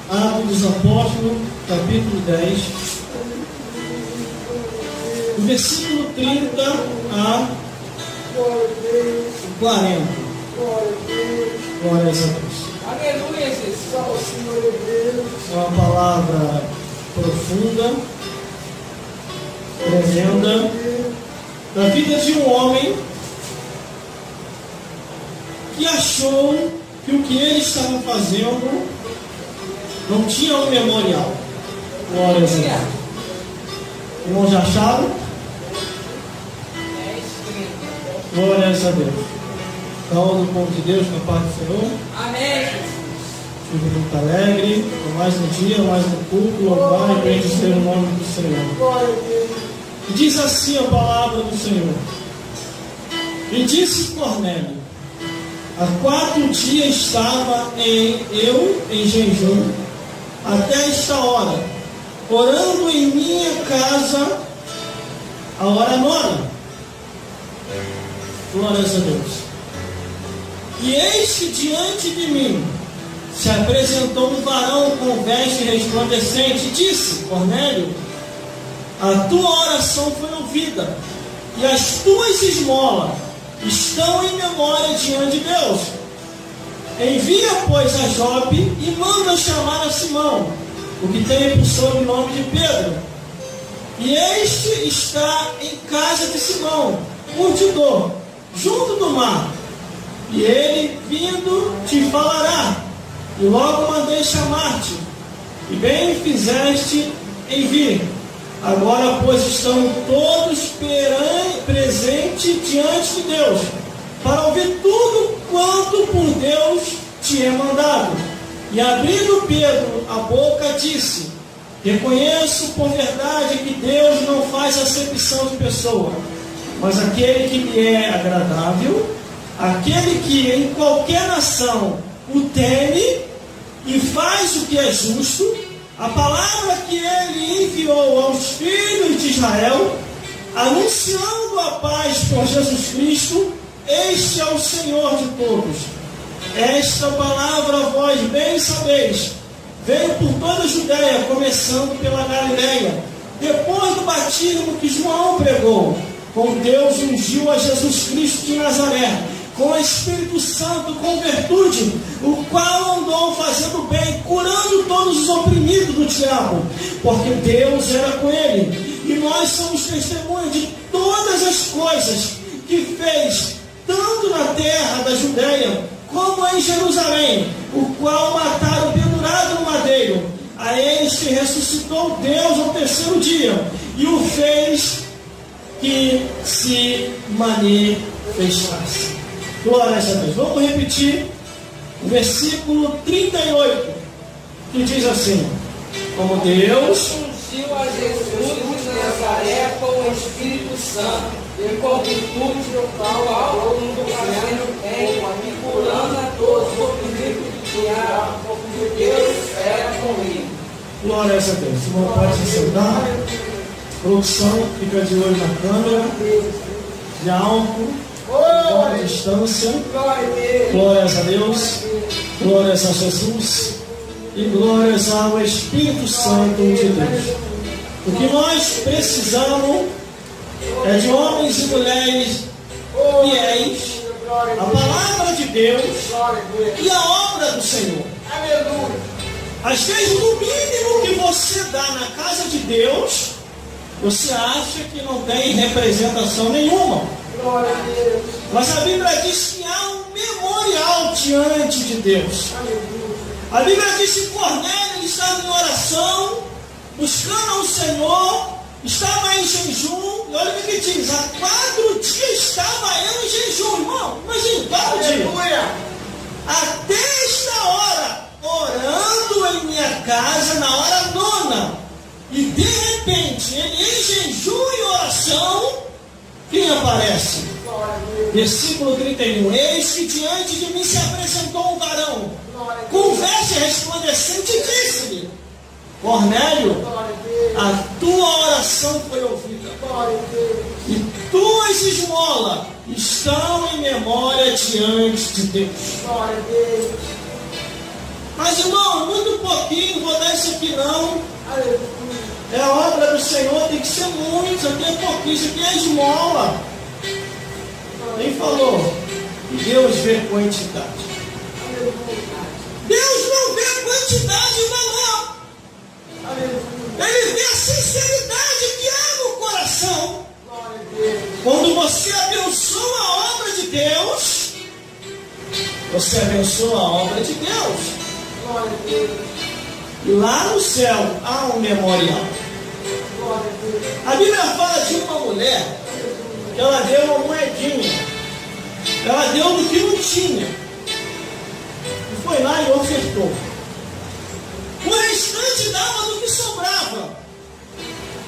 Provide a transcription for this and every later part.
Atos dos Apóstolos, capítulo 10, do versículo 30 a 40. Glórias a Deus. Aleluia, Jesus. É uma palavra profunda, tremenda, da vida de um homem que achou que o que ele estava fazendo não tinha um memorial. Glórias a Deus. Irmãos, já acharam? Glórias a Deus. Calma no povo de Deus, na paz do Senhor. Amém. Estive muito alegre, mais um dia, mais um culto, louvar e bendizer o nome do Senhor. E diz assim a palavra do Senhor. E disse Cornélio: há 4 dias estava eu em jejum, até esta hora, orando em minha casa, a hora 9. Glórias a Deus. E eis que diante de mim se apresentou um varão com veste resplandecente e disse: Cornélio, a tua oração foi ouvida, e as tuas esmolas estão em memória diante de Deus. Envia, pois, a Jope e manda chamar a Simão, o que tem por sobrenome de Pedro. E este está em casa de Simão, curtidor, junto do mar. E ele, vindo, te falará. E logo mandei chamar-te, e bem fizeste em vir. Agora, pois, estão todos presentes diante de Deus, para ouvir tudo quanto por Deus te é mandado. E abrindo Pedro a boca, disse: reconheço por verdade que Deus não faz acepção de pessoa, mas aquele que lhe é agradável, aquele que em qualquer nação o teme e faz o que é justo, a palavra que ele enviou aos filhos de Israel, anunciando a paz por Jesus Cristo, este é o Senhor de todos. Esta palavra vós bem sabeis, veio por toda a Judéia, começando pela Galileia, depois do batismo que João pregou, com Deus ungiu a Jesus Cristo de Nazaré, com o Espírito Santo, com virtude, o qual andou fazendo bem, curando todos os oprimidos do diabo, porque Deus era com ele. E nós somos testemunhas de todas as coisas que fez, tanto na terra da Judéia, como em Jerusalém, o qual mataram pendurado no madeiro. A este ressuscitou Deus ao 3º dia, e o fez que se manifestasse. Glórias a Deus. Vamos repetir o versículo 38, que diz assim: como Deus Ungiu a Jesus de Nazaré com o Espírito Santo e com virtude do qual ao mundo fazendo bem e curando a todos os oprimidos do diabo, porque Deus era com ele. Glórias a Deus. O irmão pode se sentar. Produção, fica de olho na câmera. De álcool. Boa distância. Glórias a Deus. Glórias a Jesus. E glórias ao Espírito Santo de Deus. O que nós precisamos é de homens e mulheres fiéis, a palavra de Deus e a obra do Senhor. Às vezes, no mínimo que você dá na casa de Deus, você acha que não tem representação nenhuma. Mas a Bíblia diz que há um memorial diante de Deus. A Bíblia diz que Cornélio estava em oração, buscando ao Senhor, estava em jejum. E olha o que diz: há 4 dias estava eu em jejum, irmão. Imagina, 4 dias. Até esta hora, orando em minha casa na hora 9. E de repente, ele em jejum e oração, quem aparece? Versículo 31. Eis que diante de mim se apresentou um varão com veste resplandecente e disse-lhe: Cornélio, a tua oração foi ouvida, e tuas esmolas estão em memória diante de Deus. Mas, irmão, muito pouquinho É a obra do Senhor, tem que ser muito, isso aqui é pouquinho, isso aqui é esmola. Quem falou? E Deus vê quantidade. Deus não vê quantidade e valor. Ele vê a sinceridade que há no coração. Quando você abençoa a obra de Deus, você abençoa a obra de Deus. E lá no céu há um memorial. A Bíblia fala de uma mulher que ela deu uma moedinha. Ela deu do que não tinha. E foi lá e ofertou. O restante dava do que sobrava.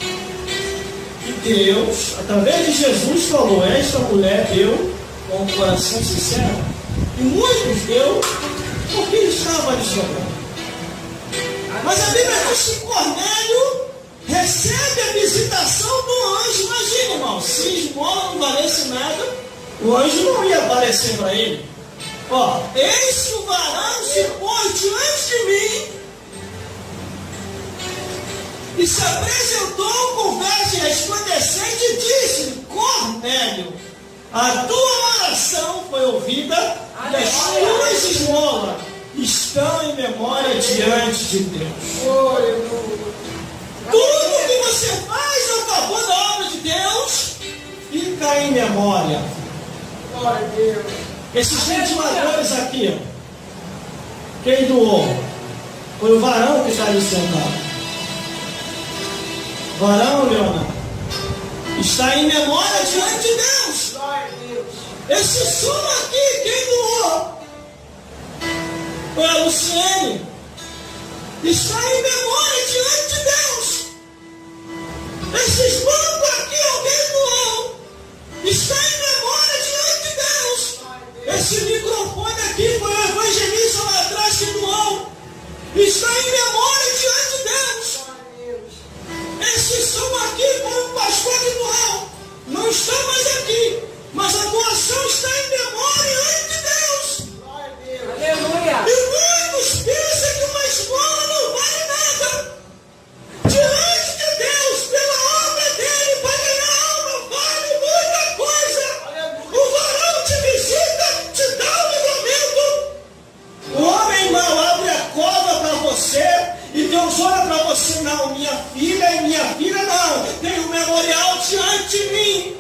E Deus, através de Jesus, falou: esta mulher deu com um coração sincero. E muitos deu porque estava lhe sobrando. Mas a Bíblia diz que Cornélio recebe a visitação do anjo. Imagina, irmão, se esmola não valesse nada, o anjo não ia aparecer para ele. Ó, eis que o varão se pôs diante de mim e se apresentou com veste resplandecente e disse: Cornélio, a tua oração foi ouvida e as tuas esmolas estão em memória diante de Deus. Tudo que você faz a favor da obra de Deus fica em memória. Esses ventiladores aqui, quem doou? Foi o varão que está ali sentado. Varão, Leonardo, está em memória diante de Deus. Esse som aqui, quem doou? Foi a Luciene. Está em memória diante de Deus. Esses bancos aqui, alguém doou. Está em memória diante de Deus. Esse microfone aqui foi o evangelista lá atrás que doou. Está em memória diante de Deus. Esse som aqui foi o pastor que doou. Não está mais aqui, mas a doação está em memória diante de Deus. Aleluia. E muitos pensam que uma esmola não vale nada. Diante de Deus, pela obra dele, para ganhar alma, vale muita coisa. O varão te visita, te dá um livramento. O homem mau abre a cova para você e Deus olha para você: não, minha filha não, tem um memorial diante de mim.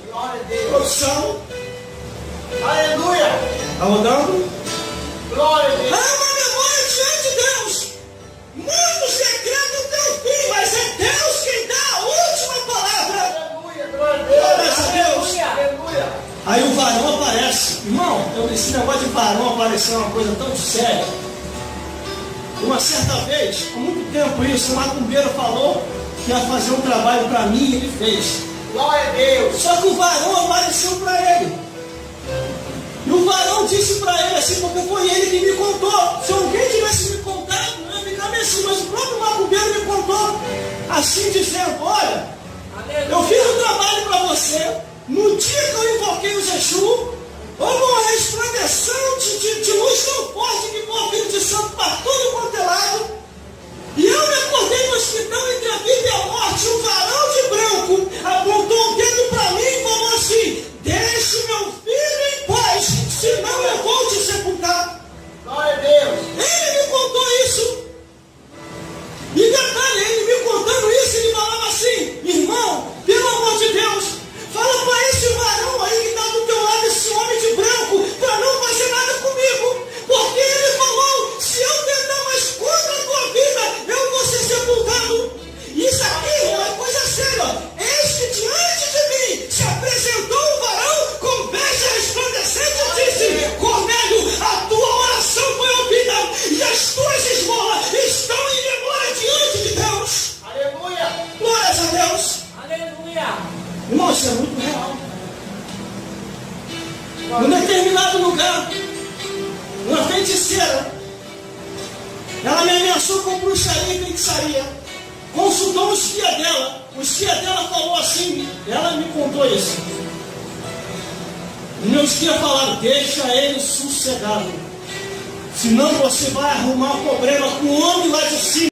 Produção. Aleluia. Está rodando? Glória a Deus. Há uma memória diante de Deus. Muitos decretam o teu fim, mas é Deus quem dá a última palavra. Aleluia. Glória a Deus. Glória a Deus. Aleluia. Aí o varão aparece. Irmão, esse negócio de varão aparecer é uma coisa tão séria. Uma certa vez, há muito tempo isso, um macumbeiro falou que ia fazer um trabalho para mim e ele fez. Glória a Deus. Só que o varão apareceu para ele. E o varão disse para ele assim, porque foi ele que me contou. Se alguém tivesse me contado, eu ia ficar meio assim, mas o próprio macumbeiro me contou. Assim dizendo: olha, eu fiz um trabalho para você. No dia que eu invoquei o Exu, houve uma resplandeção de luz tão forte que foi o Filho de Santo para todo quanto é lado. E eu me acordei no hospital entre a vida e a morte. Um varão de branco apontou o dedo para mim e falou assim: deixe meu filho em paz, senão eu vou te sepultar. Glória a Deus. Ele me contou isso. E detalhe, ele me contando isso, ele falava assim: irmão, pelo amor de Deus, fala para esse varão aí que está do teu lado, esse homem de branco, para não fazer nada comigo. Porque ele falou: se eu tentar mais contra a tua vida, eu vou ser sepultado. Isso aqui é uma coisa séria. Eis que diante de mim se apresentou o varão com veste resplandecente e disse: Cornélio, a tua oração foi ouvida e as tuas esmolas estão em memória diante de Deus. Aleluia. Glórias a Deus. Aleluia. Irmão, isso é muito real. Num determinado lugar, uma feiticeira, ela me ameaçou com bruxaria e feitiçaria. Consultou o espia dela. O espia dela falou assim, ela me contou isso. O meu espia falaram: deixa ele sossegado, senão você vai arrumar um problema com o homem lá de cima.